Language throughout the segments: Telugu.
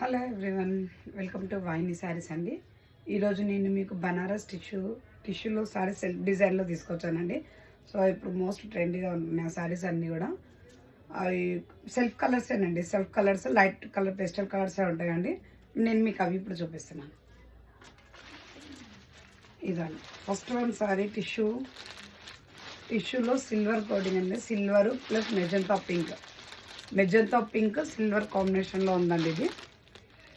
Hello everyone, welcome to Vayini saris అండి. ఈరోజు నేను మీకు బనారస్ టిష్యూలో శారీ సెల్ఫ్ డిజైన్లో తీసుకొచ్చానండి. సో ఇప్పుడు మోస్ట్ ట్రెండీగా ఉంటున్నాయి ఆ శారీస్ అన్నీ కూడా. అవి సెల్ఫ్ కలర్సేనండి. Self colours, light colour, pastel కలర్సే ఉంటాయండి. నేను మీకు అవి ఇప్పుడు చూపిస్తున్నాను. ఇదండి ఫస్ట్ వన్ శారీ టిష్యూలో సిల్వర్ కోటింగ్ అండి. Silver plus magenta pink silver కాంబినేషన్లో ఉందండి. ఇది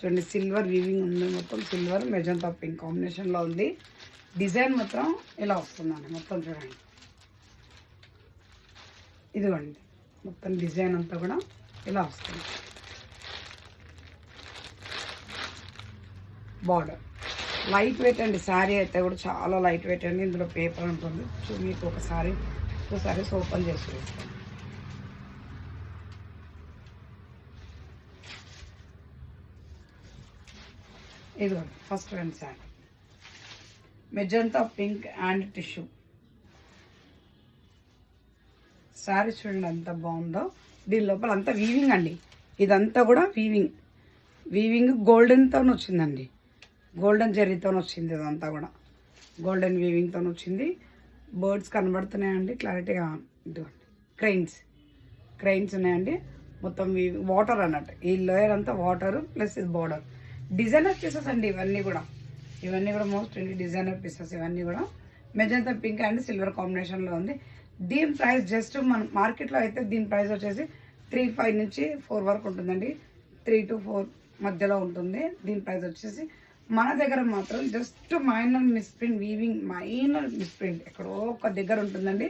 చూడండి, సిల్వర్ వీవింగ్ ఉంది. మొత్తం సిల్వర్ మెజంతా పింక్ కాంబినేషన్లో ఉంది. డిజైన్ మాత్రం ఇలా వస్తుందండి. మొత్తం చూడండి, ఇదిగోండి మొత్తం డిజైన్ అంతా కూడా ఇలా వస్తుంది. బార్డర్ లైట్ వెయిట్ అండి. శారీ అయితే కూడా చాలా లైట్ వెయిట్ అండి. ఇందులో పేపర్ ఉంటుంది. మీకు ఒకసారి ఓపెన్ చేసి చూస్తాను. ఇదిగోండి first one sari magenta pink and tissue sari. చూడండి ఎంత బాగుందో. దీని లోపల అంతా వీవింగ్ అండి. ఇదంతా కూడా వీవింగ్ గోల్డెన్తో వచ్చిందండి. గోల్డెన్ జెర్రీతో వచ్చింది. ఇదంతా కూడా గోల్డెన్ వీవింగ్తో వచ్చింది. బర్డ్స్ కనబడుతున్నాయండి క్లారిటీగా. ఇదిగోండి క్రెయిన్స్ ఉన్నాయండి. మొత్తం వాటర్ అన్నట్టు. ఈ లేయర్ అంతా వాటర్ ప్లస్ ఇది బార్డర్. డిజైనర్ పీసెస్ అండి ఇవన్నీ కూడా మోస్ట్ డిజైనర్ పీసెస్. ఇవన్నీ కూడా మెజంతా పింక్ అండ్ సిల్వర్ కాంబినేషన్లో ఉంది. దీని ప్రైస్ జస్ట్ మన మార్కెట్లో అయితే దీని ప్రైస్ వచ్చేసి 3,500 నుంచి 4 వరకు ఉంటుందండి. 3 to 4 మధ్యలో ఉంటుంది దీని ప్రైస్ వచ్చేసి. మన దగ్గర మాత్రం జస్ట్ మైనర్ మిస్ప్రింట్ ఎక్కడో ఒక దగ్గర ఉంటుందండి.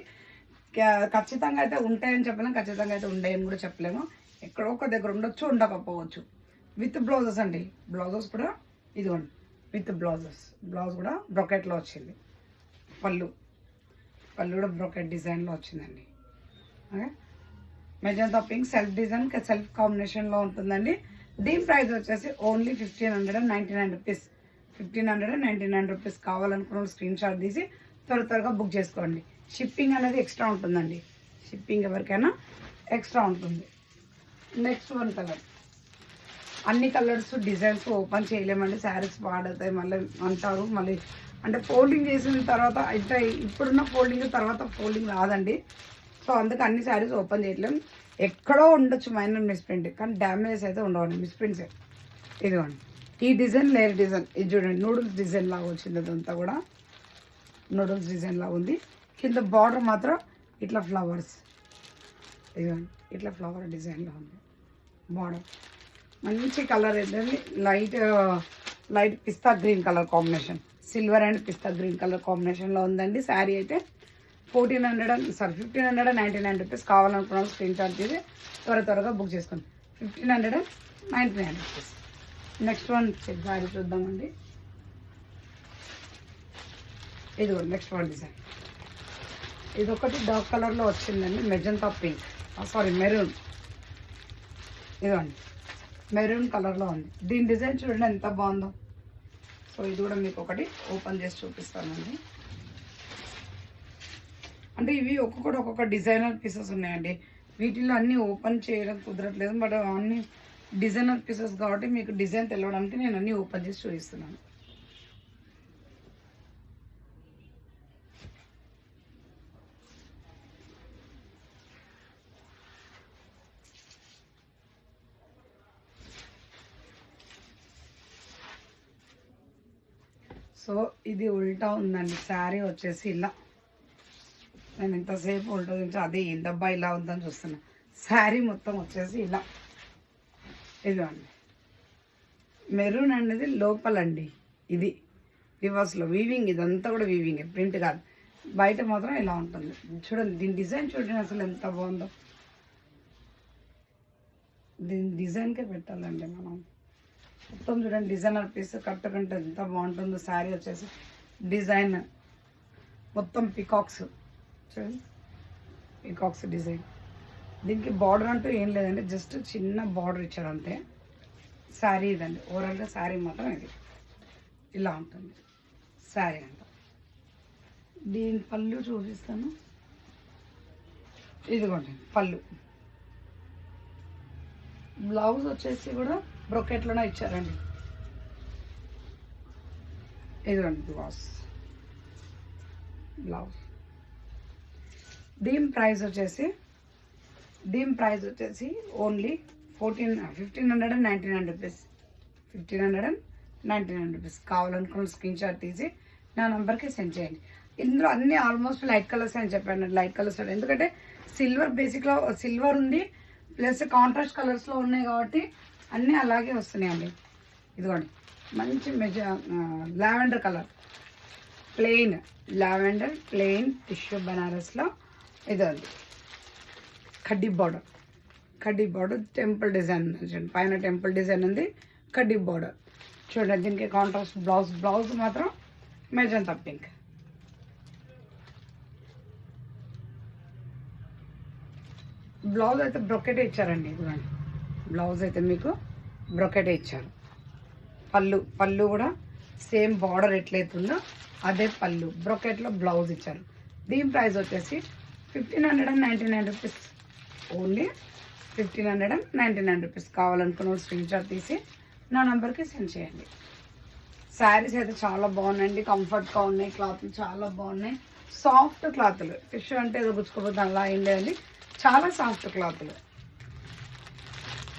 ఖచ్చితంగా అయితే ఉంటాయని చెప్పలేము, ఖచ్చితంగా అయితే ఉండేయని కూడా చెప్పలేము. ఎక్కడో ఒక దగ్గర ఉండొచ్చు, ఉండకపోవచ్చు. విత్ బ్లౌజెస్ అండి. బ్లౌజెస్ కూడా ఇదిగోండి విత్ బ్లౌజ్ కూడా బ్రొకెట్లో వచ్చింది. పళ్ళు కూడా బ్రొకెట్ డిజైన్లో వచ్చిందండి. ఓకే, మెజంతా పింక్ సెల్ఫ్ కాంబినేషన్లో ఉంటుందండి. దీని ప్రైస్ వచ్చేసి ఓన్లీ 1,599 రూపీస్. 1,599 రూపీస్. కావాలనుకున్న స్క్రీన్ షాట్ తీసి త్వరగా బుక్ చేసుకోండి. షిప్పింగ్ అనేది ఎక్స్ట్రా ఉంటుందండి. షిప్పింగ్ ఎవరికైనా ఎక్స్ట్రా ఉంటుంది. Next one colour. అన్ని కలర్స్ డిజైన్స్ ఓపెన్ చేయలేమండి, శారీస్ పాడవుతాయి మళ్ళీ అంటారు. మళ్ళీ అంటే ఫోల్డింగ్ చేసిన తర్వాత అయితే ఇప్పుడున్న ఫోల్డింగ్ రాదండి. సో అందుకే అన్ని శారీస్ ఓపెన్ చేయలేము. ఎక్కడో ఉండొచ్చు మైనర్ మిస్ప్రింట్, కానీ డ్యామేజెస్ అయితే ఉండవండి. మిస్ప్రింట్స్ ఇదిగోండి. ఈ డిజైన్ లేయర్ డిజైన్ ఇది చూడండి, నూడిల్స్ డిజైన్ లాగా వచ్చింది. అదంతా కూడా నూడిల్స్ డిజైన్ లాగా ఉంది. కింద బార్డర్ మాత్రం ఇట్లా ఫ్లవర్స్, ఇదిగోండి ఇట్లా ఫ్లవర్ డిజైన్లో ఉంది బార్డర్. మంచి కలర్ ఏంటంటే light pista green colour combination. Silver and pista green colour కాంబినేషన్లో ఉందండి. శారీ అయితే 1,599 రూపీస్. కావాలనుకున్నాను స్క్రీన్ షాట్ తీసి త్వరగా బుక్ చేసుకోండి. 1,599 రూపీస్. నెక్స్ట్ వన్ శారీ చూద్దామండి. ఇది కూడా నెక్స్ట్ వన్ డిజైన్. ఇది ఒకటి డార్క్ కలర్లో వచ్చిందండి. Magenta pink, maroon. ఇదిగోండి మెరూన్ కలర్లో ఉంది. దీని డిజైన్ చూడండి ఎంత బాగుందో. సో ఇది కూడా మీకు ఒకటి ఓపెన్ చేసి చూపిస్తానండి. అంటే ఇవి ఒక్కొక్క డిజైనర్ పీసెస్ ఉన్నాయండి. వీటిల్లో అన్నీ ఓపెన్ చేయడం కుదరట్లేదు, బట్ అన్ని డిజైనర్ పీసెస్ కాబట్టి మీకు డిజైన్ తెలవడానికి నేను అన్నీ ఓపెన్ చేసి చూపిస్తున్నాను. సో ఇది ఉల్టా ఉందండి. శారీ వచ్చేసి ఇలా, నేను ఇంతసేపు ఉల్టా నుంచి అదే ఏందబ్బా ఇలా ఉందని చూస్తున్నా. శారీ మొత్తం వచ్చేసి ఇలా ఇదిగోండి. మెరూన్ అనేది లోపలండి. ఇది రివర్స్లో వీవింగ్. ఇదంతా కూడా వీవింగ్, ప్రింట్ కాదు. బయట మాత్రం ఇలా ఉంటుంది. చూడండి దీని డిజైన్ చూడండి అసలు ఎంత బాగుందో. దీని డిజైన్కే పెట్టాలండి మనం. మొత్తం చూడండి డిజైనర్ పీస్ కట్టుకుంటే ఎంత బాగుంటుందో. శారీ వచ్చేసి డిజైన్ మొత్తం పికాక్స్. చూడండి పికాక్స్ డిజైన్. దీనికి బార్డర్ అంటూ ఏం లేదండి, జస్ట్ చిన్న బార్డర్ ఇచ్చాడు అంతే. శారీ ఇదండి. ఓవరాల్గా శారీ మాత్రం ఇది ఇలా ఉంటుంది శారీ అంతా. దీని పళ్ళు చూపిస్తాను. ఇదిగోండి పళ్ళు. బ్లౌజ్ వచ్చేసి కూడా బ్రొకెట్లోనే ఇచ్చారండి. ఇదిగోండి బ్లౌజ్. దీని ప్రైస్ వచ్చేసి ఓన్లీ 1599 రూపీస్. 1599 రూపీస్. కావాలనుకున్న స్క్రీన్ షాట్ తీసి నా నెంబర్కి సెండ్ చేయండి. ఇందులో అన్ని ఆల్మోస్ట్ లైట్ కలర్స్ అని చెప్పాను. లైట్ కలర్స్ ఎందుకంటే సిల్వర్ బేసిక్లో సిల్వర్ ఉంది, ప్లస్ కాంట్రాస్ట్ కలర్స్లో ఉన్నాయి కాబట్టి అన్నీ అలాగే వస్తున్నాయండి. ఇదిగోండి మంచి lavender colour, lavender plain tissue బనారస్లో ఇదండి. కడ్డీ బార్డర్ టెంపుల్ డిజైన్ చూడండి, పైన టెంపుల్ డిజైన్ ఉంది, కడ్డీ బార్డర్ చూడండి. దీనికి కాంట్రాస్ట్ బ్లౌజ్ మాత్రం మెజంతా పింక్. బ్లౌజ్ అయితే బ్రొకెటే ఇచ్చారండి. ఇదిగోండి బ్లౌజ్ అయితే మీకు బ్రొకెటే ఇచ్చారు. పళ్ళు కూడా సేమ్ బార్డర్ ఎట్లయితుందో అదే పళ్ళు, బ్రొకెట్లో బ్లౌజ్ ఇచ్చారు. దీని ప్రైస్ వచ్చేసి 1599 రూపీస్. Only 1599 rupees. కావాలనుకున్న స్క్రీన్ షాట్ తీసి నా నెంబర్కి సెండ్ చేయండి. శారీస్ అయితే చాలా బాగున్నాయండి, కంఫర్ట్గా ఉన్నాయి, క్లాత్లు చాలా బాగున్నాయి, సాఫ్ట్ క్లాత్లు. ఫిష్ అంటే ఏదో గుచ్చుకోపోతే అలా ఏం లేదండి, చాలా సాఫ్ట్ క్లాత్లు.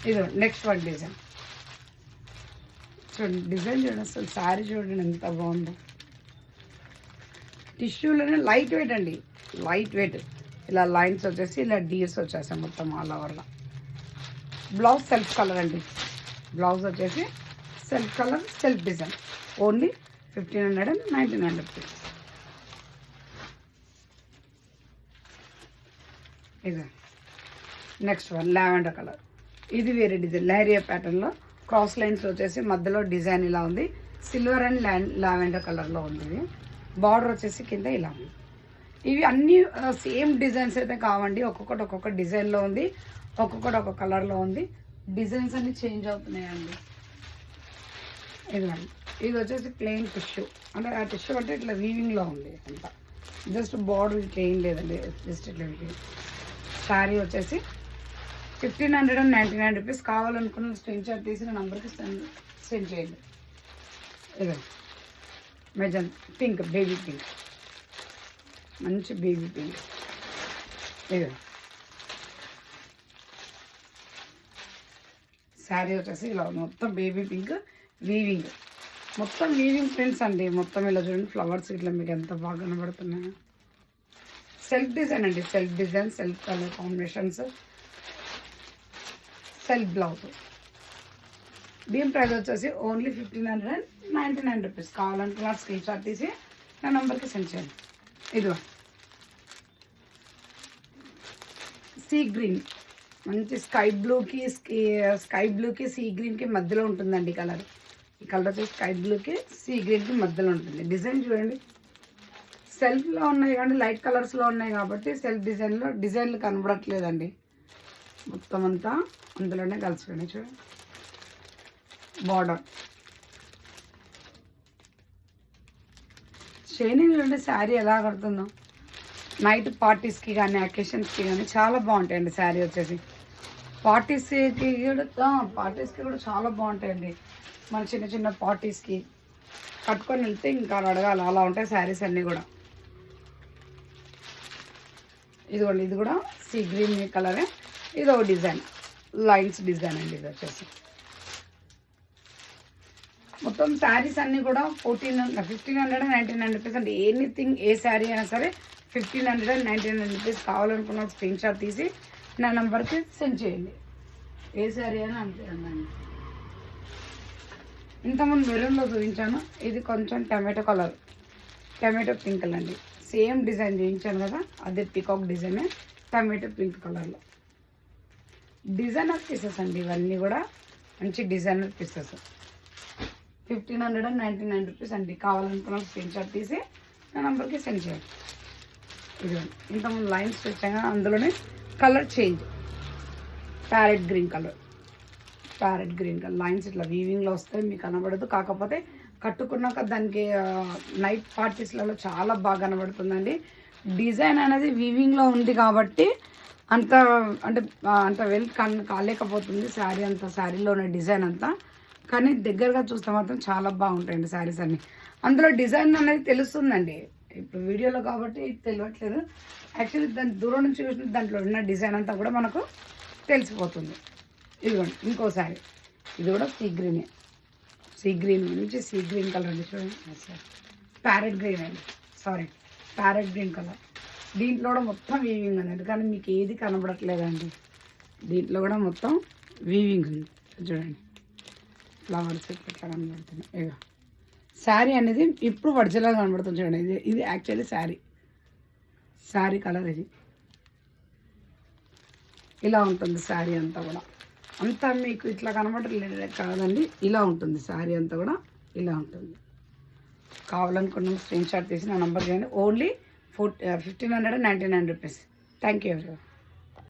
ఇది నెక్స్ట్ వన్ డిజైన్ చూడండి. చూడండి అసలు శారీ చూడండి ఎంత బాగుందో. టిష్యూలోనే లైట్ వెయిట్ అండి, లైట్ వెయిట్. ఇలా లైన్స్ వచ్చేసి ఇలా డీస్ వచ్చేసాయి మొత్తం ఆల్ ఓవర్లో. బ్లౌజ్ సెల్ఫ్ కలర్ అండి. బ్లౌజ్ వచ్చేసి self colour, self design. Only 1599 rupees. ఇది నెక్స్ట్ వన్ లావెండర్ కలర్. ఇది వేరే డిజైన్, లహరియా ప్యాటర్న్లో క్రాస్ లైన్స్ వచ్చేసి మధ్యలో డిజైన్ ఇలా ఉంది. సిల్వర్ అండ్ లావెండర్ కలర్లో ఉంది. ఇది బార్డర్ వచ్చేసి కింద ఇలా ఉంది. ఇవి అన్నీ సేమ్ డిజైన్స్ అయితే కావండి, ఒక్కొక్క డిజైన్లో ఉంది, ఒక్కొక్కటి ఒక కలర్లో ఉంది. డిజైన్స్ అన్నీ చేంజ్ అవుతున్నాయండి. ఇదిగోండి ఇది వచ్చేసి ప్లెయిన్ టిష్యూ, అంటే ఆ టిష్యూ అంటే ఇట్లా వీవింగ్లో ఉంది అంతా, జస్ట్ బార్డర్ ఇట్లా ఏం లేదండి, జస్ట్ ఇట్లా శారీ వచ్చేసి 1599 రూపీస్. కావాలనుకున్న స్క్రీన్ షాట్ తీసిన నంబర్కి సెండ్ చేయండి. ఇదే మెజన్ పింక్, బేబీ పింక్, మంచి బేబీ పింక్. ఇదే శారీ వచ్చేసి ఇలా మొత్తం బేబీ పింక్ వీవింగ్, మొత్తం వీవింగ్ ప్రింట్స్ అండి. మొత్తం ఇలా చూడండి ఫ్లవర్స్ ఇట్లా మీకు ఎంత బాగా కనబడుతున్నాయో. సెల్ఫ్ డిజైన్ అండి, self design, self colour combinations, self blouse. దీని ప్రైస్ వచ్చేసి ఓన్లీ 1599 రూపీస్. కావాలంటున్నా స్క్రీన్ షాట్ తీసి నా నెంబర్కి సెండ్ చేయండి. ఇదిగో సీ గ్రీన్, మంచి స్కై బ్లూకి సీ గ్రీన్కి మధ్యలో ఉంటుందండి ఈ కలర్. ఈ కలర్ వచ్చేసి స్కై బ్లూకి సీ గ్రీన్కి మధ్యలో ఉంటుంది. డిజైన్ చూడండి, సెల్ఫ్లో ఉన్నాయి కానీ లైట్ కలర్స్లో ఉన్నాయి కాబట్టి సెల్ఫ్ డిజైన్లు కనబడట్లేదండి, మొత్తం అంతా అందులోనే కలిసిపోయినాయి. చూడండి బార్డర్ షైనింగ్ చూడండి, శారీ ఎలా కడుతుందో. నైట్ పార్టీస్కి కానీ అకేషన్స్కి కానీ చాలా బాగుంటాయండి. శారీ వచ్చేసి పార్టీస్కి కూడా చాలా బాగుంటాయండి. మన చిన్న పార్టీస్కి కట్టుకొని వెళ్తే ఇంకా అడగాలి, అలా ఉంటాయి శారీస్ అన్నీ కూడా. ఇదిగోండి ఇది కూడా సీ గ్రీన్ కలరే. ఇది ఒక డిజైన్, లైన్స్ డిజైన్ అండి. ఇది వచ్చేసి మొత్తం శారీస్ అన్నీ కూడా 1599 రూపీస్ అండి. ఎనీథింగ్ ఏ శారీ అయినా సరే 1599 రూపీస్. కావాలనుకున్న స్క్రీన్ షాట్ తీసి నా నెంబర్కి సెండ్ చేయండి. ఏ శారీ అయినా అంతే అండి. ఇంతకుముందు మెరూన్లో చూపించాను, ఇది కొంచెం టమాటో పింక్ కలర్ అండి. సేమ్ డిజైన్ చూపించాను కదా, అదే పీకాక్ డిజైనే టమాటో పింక్ కలర్లో. డిజైనర్ పీసెస్ అండి ఇవన్నీ కూడా, మంచి డిజైనర్ పీసెస్. 1599 రూపీస్ అండి. కావాలనుకున్న స్క్రీన్ షాట్ తీసి నా నెంబర్కి సెండ్ చేయండి. ఇది ఇంతకుముందు లైన్స్ వచ్చాక అందులోనే colour change, parrot green colour lines ఇట్లా వీవింగ్లో వస్తాయి, మీకు కనబడదు. కాకపోతే కట్టుకున్నాక దానికి నైట్ పార్టీస్లలో చాలా బాగా కనబడుతుందండి. డిజైన్ అనేది వీవింగ్లో ఉంది కాబట్టి అంత అంటే అంత వెల్ కాలేకపోతుంది శారీ అంతా, శారీలో ఉన్న డిజైన్ అంతా. కానీ దగ్గరగా చూస్తే మాత్రం చాలా బాగుంటాయండి శారీస్ అన్నీ. అందులో డిజైన్ అనేది తెలుస్తుందండి, ఇప్పుడు వీడియోలో కాబట్టి తెలియట్లేదు. యాక్చువల్లీ దాని దూరం నుంచి చూసిన దాంట్లో ఉన్న డిజైన్ అంతా కూడా మనకు తెలిసిపోతుంది. ఇదిగోండి ఇంకో శారీ, ఇది కూడా సీ గ్రీనే, సీ గ్రీన్ నుంచి సీ గ్రీన్ కలర్ అండి, చూడండి. ప్యారెట్ గ్రీన్ అండి, సారీ ప్యారెట్ గ్రీన్ కలర్. దీంట్లో కూడా మొత్తం వీవింగ్ ఉంది, కానీ మీకు ఏది కనబడట్లేదండి. దీంట్లో కూడా మొత్తం వీవింగ్ ఉంది, చూడండి. ఫ్లవర్స్ ఇట్లా కనబడుతున్నాయి. ఇక శారీ అనేది ఇప్పుడు వర్జలా కనబడుతుంది, చూడండి. ఇది యాక్చువల్లీ శారీ కలర్. ఇది ఇలా ఉంటుంది శారీ అంతా కూడా. అంతా మీకు ఇట్లా కనబడలేదు కాదండి, ఇలా ఉంటుంది శారీ అంతా కూడా, ఇలా ఉంటుంది. కావాలనుకున్న స్క్రీన్ షాట్ తీసి నా నెంబర్ చేయండి. Only 1599 rupees. థ్యాంక్ యూ ఎవరి.